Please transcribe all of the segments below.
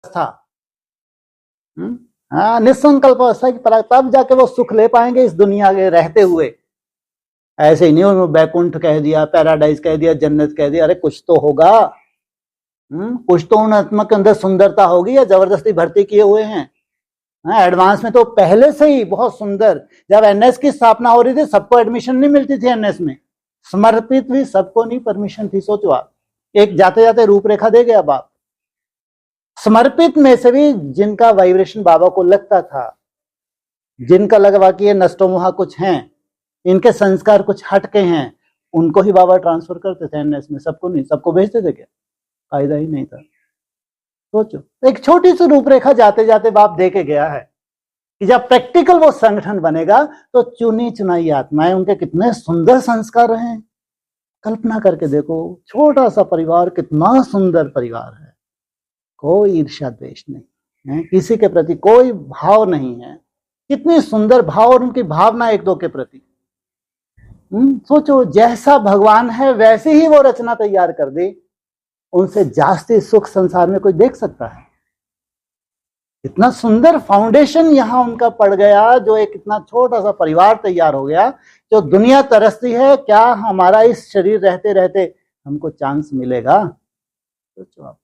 था। हाँ, निसंकल्प अवस्था की पराग, तब जाके वो सुख ले पाएंगे इस दुनिया के रहते हुए। ऐसे ही नहीं उन्होंने बैकुंठ कह दिया, पैराडाइज कह दिया, जन्नत कह दिया, अरे कुछ तो होगा। कुछ तो उन आत्मा के अंदर सुंदरता होगी, या जबरदस्ती भर्ती किए हुए हैं। एडवांस में तो पहले से ही बहुत सुंदर, जब एनएस की स्थापना हो रही थी सबको एडमिशन नहीं मिलती थी एनएस में, समर्पित भी सबको नहीं परमिशन थी। सोचो आप, एक जाते जाते रूपरेखा दे गया बाप। समर्पित में से भी जिनका वाइब्रेशन बाबा को लगता था, जिनका लगा कि ये नष्टोमोहा कुछ हैं, इनके संस्कार कुछ हटके हैं, उनको ही बाबा ट्रांसफर करते थे एनएस में, सबको नहीं। सबको भेजते थे क्या? फायदा ही नहीं था। सोचो, एक छोटी सी रूपरेखा जाते जाते बाप दे के गया है कि जब प्रैक्टिकल वो संगठन बनेगा तो चुनी चुनाई आत्माएं, उनके कितने सुंदर संस्कार रहे। कल्पना करके देखो, छोटा सा परिवार, कितना सुंदर परिवार है, कोई ईर्ष्या द्वेष नहीं है, किसी के प्रति कोई भाव नहीं है, कितनी सुंदर भाव और उनकी भावना एक दो के प्रति। सोचो, जैसा भगवान है वैसे ही वो रचना तैयार कर दी, उनसे जास्ती सुख संसार में कोई देख सकता है? इतना सुंदर फाउंडेशन यहां उनका पड़ गया, जो एक इतना छोटा सा परिवार तैयार हो गया, जो दुनिया तरसती है क्या हमारा इस शरीर रहते रहते हमको चांस मिलेगा? सोचो आप,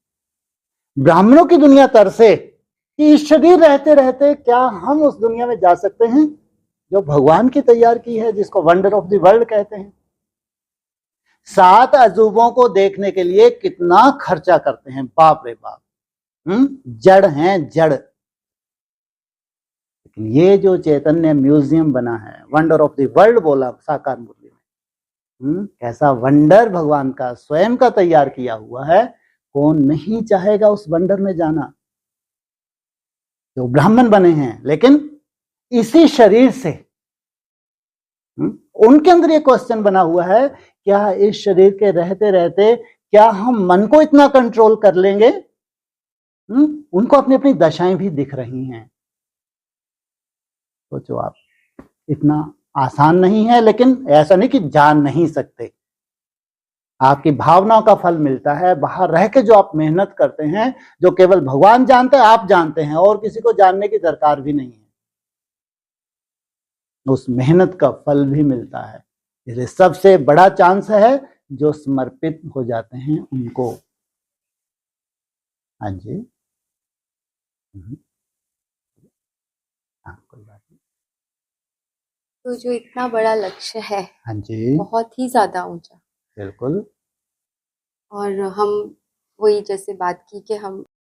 ब्राह्मणों की दुनिया तरसे कि इस शरीर रहते रहते क्या हम उस दुनिया में जा सकते हैं जो भगवान की तैयार की है, जिसको वंडर ऑफ द वर्ल्ड कहते हैं। 7 अजूबों को देखने के लिए कितना खर्चा करते हैं, बाप रे बाप। जड़ हैं, जड़। लेकिन ये जो चैतन्य म्यूजियम बना है, वंडर ऑफ द वर्ल्ड बोला साकार मुरली में, कैसा वंडर भगवान का स्वयं का तैयार किया हुआ है। कौन नहीं चाहेगा उस वंडर में जाना? जो ब्राह्मण बने हैं, लेकिन इसी शरीर से, उनके अंदर ये क्वेश्चन बना हुआ है, क्या इस शरीर के रहते रहते क्या हम मन को इतना कंट्रोल कर लेंगे? उनको अपनी अपनी दशाएं भी दिख रही हैं। सोचो आप, इतना आसान नहीं है, लेकिन ऐसा नहीं कि जान नहीं सकते। आपकी भावनाओं का फल मिलता है, बाहर रह के जो आप मेहनत करते हैं, जो केवल भगवान जानते हैं, आप जानते हैं, और किसी को जानने की दरकार भी नहीं है। उस मेहनत का फल भी मिलता है। इसलिए सबसे बड़ा चांस है जो समर्पित हो जाते हैं उनको। हाँ जी, हाँ, कोई बात नहीं। तो जो इतना बड़ा लक्ष्य है, हाँ जी, बहुत ही ज्यादा ऊंचा, बिल्कुल। और हम वही जैसे बात की कि हम